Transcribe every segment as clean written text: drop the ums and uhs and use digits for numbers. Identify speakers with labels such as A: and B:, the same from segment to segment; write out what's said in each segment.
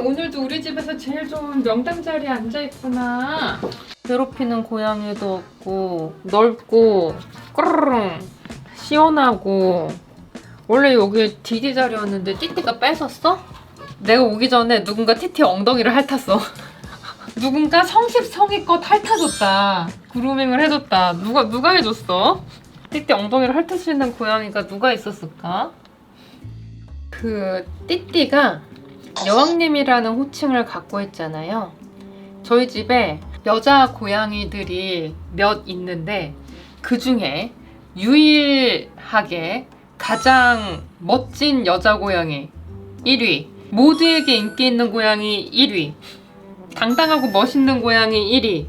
A: 오늘도 우리 집에서 제일 좋은 명당 자리에 앉아있구나. 괴롭히는 고양이도 없고 넓고 꾸르릉 시원하고. 원래 여기 디디 자리였는데 띠띠가 뺏었어? 내가 오기 전에 누군가 띠띠 엉덩이를 핥았어. 누군가 성심성의껏 핥아줬다. 그루밍을 해줬다. 누가 해줬어? 띠띠 엉덩이를 핥을 수 있는 고양이가 누가 있었을까? 그 띠띠가 여왕님이라는 호칭을 갖고 있잖아요. 저희 집에 여자 고양이들이 몇 있는데 그 중에 유일하게 가장 멋진 여자 고양이 1위, 모두에게 인기 있는 고양이 1위, 당당하고 멋있는 고양이 1위,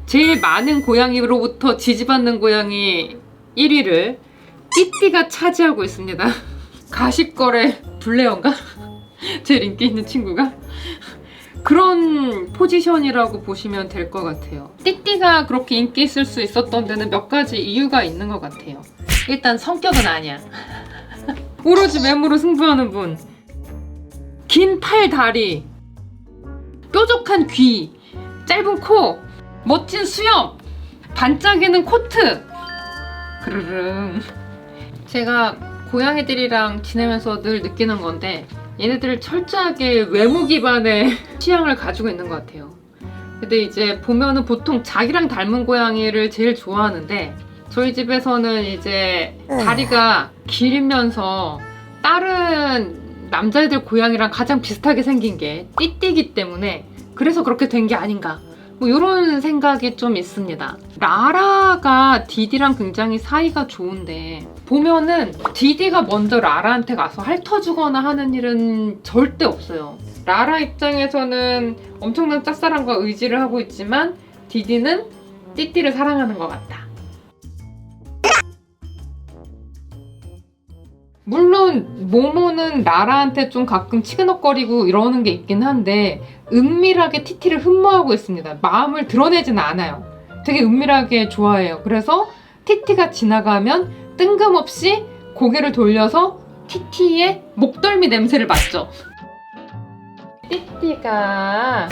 A: 제일 많은 고양이로부터 지지받는 고양이 1위를 띠띠가 차지하고 있습니다. 가십거래 블레어인가? 제일 인기 있는 친구가? 그런 포지션이라고 보시면 될 것 같아요. 띠띠가 그렇게 인기 있을 수 있었던 데는 몇 가지 이유가 있는 것 같아요. 일단 성격은 아니야. 오로지 외모로 승부하는 분. 긴 팔 다리, 뾰족한 귀, 짧은 코, 멋진 수염, 반짝이는 코트. 그르릉. 제가 고양이들이랑 지내면서 늘 느끼는 건데 얘네들 철저하게 외모 기반의 취향을 가지고 있는 것 같아요. 근데 이제 보면은 보통 자기랑 닮은 고양이를 제일 좋아하는데 저희 집에서는 이제 다리가 길면서 다른 남자애들 고양이랑 가장 비슷하게 생긴 게 띠띠기 때문에 그래서 그렇게 된 게 아닌가, 뭐 이런 생각이 좀 있습니다. 라라가 디디랑 굉장히 사이가 좋은데 보면은 디디가 먼저 라라한테 가서 핥아주거나 하는 일은 절대 없어요. 라라 입장에서는 엄청난 짝사랑과 의지를 하고 있지만 디디는 띠띠를 사랑하는 것 같다. 물론 모모는 라라한테 좀 가끔 치그넉거리고 이러는 게 있긴 한데 은밀하게 티티를 흠모하고 있습니다. 마음을 드러내지는 않아요. 되게 은밀하게 좋아해요. 그래서 티티가 지나가면 뜬금없이 고개를 돌려서 티티의 목덜미 냄새를 맡죠. 띠띠가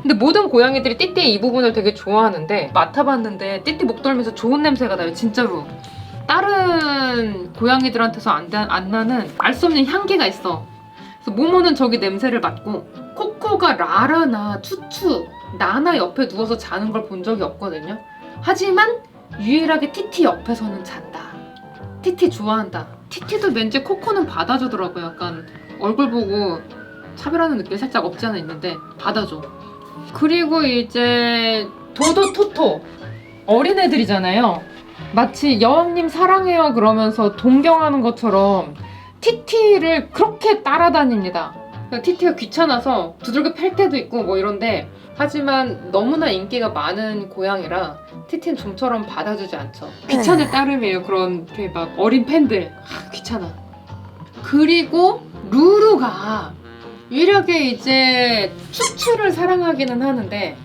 A: 근데 모든 고양이들이 띠띠의 이 부분을 되게 좋아하는데 맡아봤는데 띠띠 목덜미에서 좋은 냄새가 나요. 진짜로. 다른 고양이들한테서 안 나는 알 수 없는 향기가 있어. 그래서 모모는 저기 냄새를 맡고 코코가 라라나 추추, 나나 옆에 누워서 자는 걸 본 적이 없거든요. 하지만 유일하게 티티 옆에서는 잔다. 티티 좋아한다. 티티도 왠지 코코는 받아주더라고요. 약간 얼굴 보고 차별하는 느낌이 살짝 없지 않아 있는데 받아줘. 그리고 이제 도도 토토 어린애들이잖아요. 마치 여왕님 사랑해요 그러면서 동경하는 것처럼 티티를 그렇게 따라다닙니다. 티티가 귀찮아서 두들겨 팰 때도 있고 뭐 이런데 하지만 너무나 인기가 많은 고양이라 티티는 좀처럼 받아주지 않죠. 귀찮을 따름이에요. 그런 막 어린 팬들. 귀찮아. 그리고 루루가 유일하게 이제 추추를 사랑하기는 하는데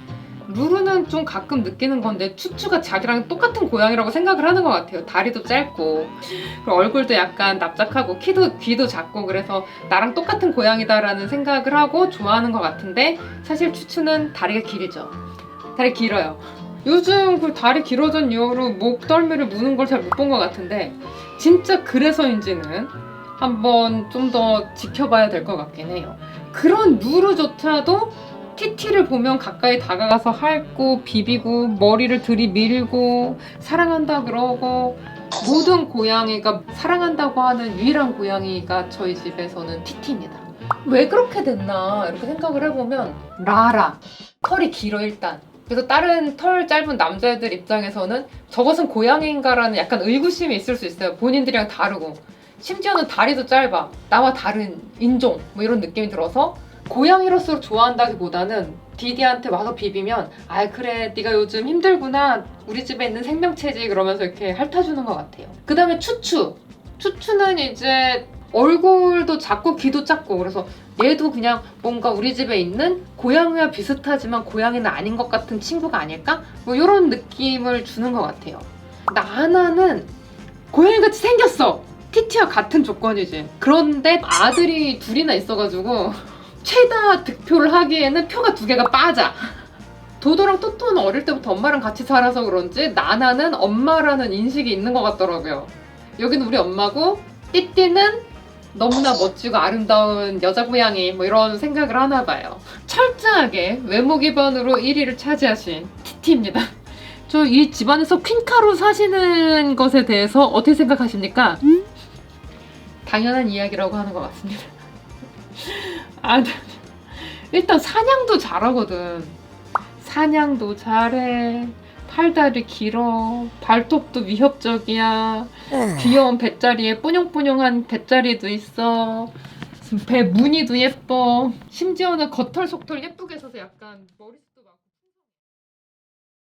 A: 루루는 좀 가끔 느끼는 건데 추추가 자기랑 똑같은 고양이라고 생각을 하는 것 같아요. 다리도 짧고 그리고 얼굴도 약간 납작하고 귀도 작고 그래서 나랑 똑같은 고양이다라는 생각을 하고 좋아하는 것 같은데 사실 추추는 다리가 길죠. 다리 길어요. 요즘 그 다리 길어진 이후로 목덜미를 무는 걸 잘 못 본 것 같은데 진짜 그래서인지는 한번 좀 더 지켜봐야 될 것 같긴 해요. 그런 루루조차도 티티를 보면 가까이 다가가서 핥고 비비고 머리를 들이밀고 사랑한다 그러고 모든 고양이가 사랑한다고 하는 유일한 고양이가 저희 집에서는 티티입니다. 왜 그렇게 됐나 이렇게 생각을 해보면 라라 털이 길어 일단. 그래서 다른 털 짧은 남자애들 입장에서는 저것은 고양이인가라는 약간 의구심이 있을 수 있어요. 본인들이랑 다르고 심지어는 다리도 짧아. 나와 다른 인종 뭐 이런 느낌이 들어서 고양이로서 좋아한다기보다는 디디한테 와서 비비면 아 그래 네가 요즘 힘들구나 우리 집에 있는 생명체지 그러면서 이렇게 핥아주는 것 같아요. 그 다음에 추추는 이제 얼굴도 작고 귀도 작고 그래서 얘도 그냥 뭔가 우리 집에 있는 고양이와 비슷하지만 고양이는 아닌 것 같은 친구가 아닐까? 뭐 이런 느낌을 주는 것 같아요. 나나는 고양이같이 생겼어. 티티와 같은 조건이지. 그런데 아들이 둘이나 있어가지고 최다 득표를 하기에는 표가 2개가 빠져. 도도랑 토토는 어릴 때부터 엄마랑 같이 살아서 그런지 나나는 엄마라는 인식이 있는 것 같더라고요. 여기는 우리 엄마고 띠띠는 너무나 멋지고 아름다운 여자 고양이 뭐 이런 생각을 하나 봐요. 철저하게 외모 기반으로 1위를 차지하신 티티입니다. 저 이 집안에서 퀸카로 사시는 것에 대해서 어떻게 생각하십니까? 당연한 이야기라고 하는 것 같습니다. 아, 일단 사냥도 잘하거든. 사냥도 잘해. 팔다리 길어. 발톱도 위협적이야. 귀여운 뱃자리에 뽀용뽀용한 뱃자리도 있어. 배 무늬도 예뻐. 심지어는 겉털 속털 예쁘게 써서 약간 머리